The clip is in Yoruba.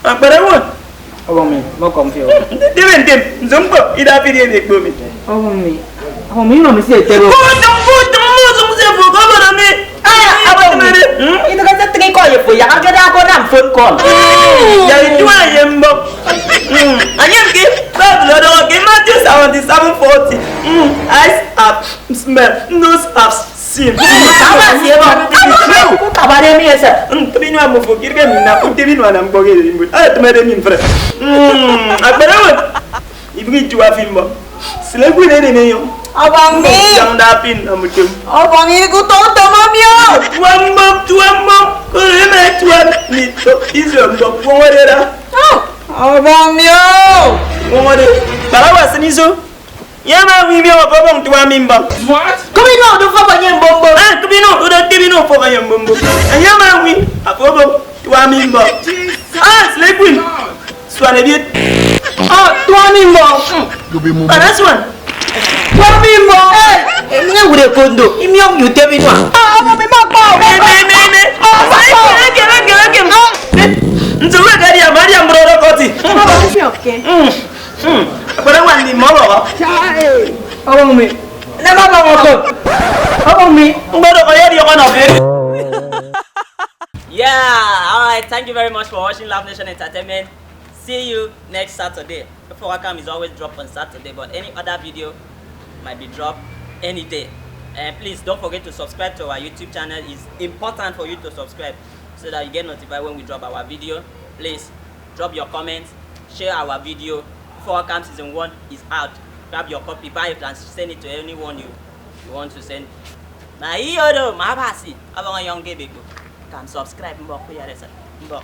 Akpere wo. Obo mi, mo confuse. Dem, zombo ida pidi e gbo mi. Obo mi no mi se tero. Go mo se fo go na mi. Obo mi. Ito ka sa three call po, ya ka da ko na phone call. Ya itu aye mbo. Anyam ki, Bible do ke Matthew 77:40. Eyes have smell, nose have seen. Aba si ebo. Ko tabare mi esa. Tebinu amufo kirge mina ko tebinu anambo ge limbu. Tumede min frère. Akpere wo. Ibri tuwa fimbo. Silegu ne yo. Obo mi. Yang da pin amutem. Obo mi ko to mami o. Tuambo. Ko me tuam ni to izo mbo wonera. Obo mi o. Wonere. Barawa sinizo. Yama wimi wa baba mtuwa mimba. What? Come no do fa banye mbombo. Kubino do tebinu fo banye mbombo. Yama wi afobo tuwa mimba. Silegu. Swane bi. Tuwa mimba. Anaswan. Mimbo. Emi wure kondo. Imi om you tell me no. Obo mi ma pa. Me. Ntuwe gari ya Maria mbroro koti. Obo mi okay. Akpere wa ni mo baba. Chai. Obo mi. Na ma ba ngoko. Obo mi. Mbodo ko yedi ko na be. Yeah, alright, thank you very much for watching Love Nation Entertainment. See you next Saturday. Before I come is always drop on Saturday, but any other video might be dropped any day. And please don't forget to subscribe to our YouTube channel. It's important for you to subscribe so that you get notified when we drop our video. Please drop your comments, share our video. Before I come season 1 is out. Grab your copy, buy it and send it to anyone you want to send. Now here, my basi, abang young baby, come subscribe. Mbok,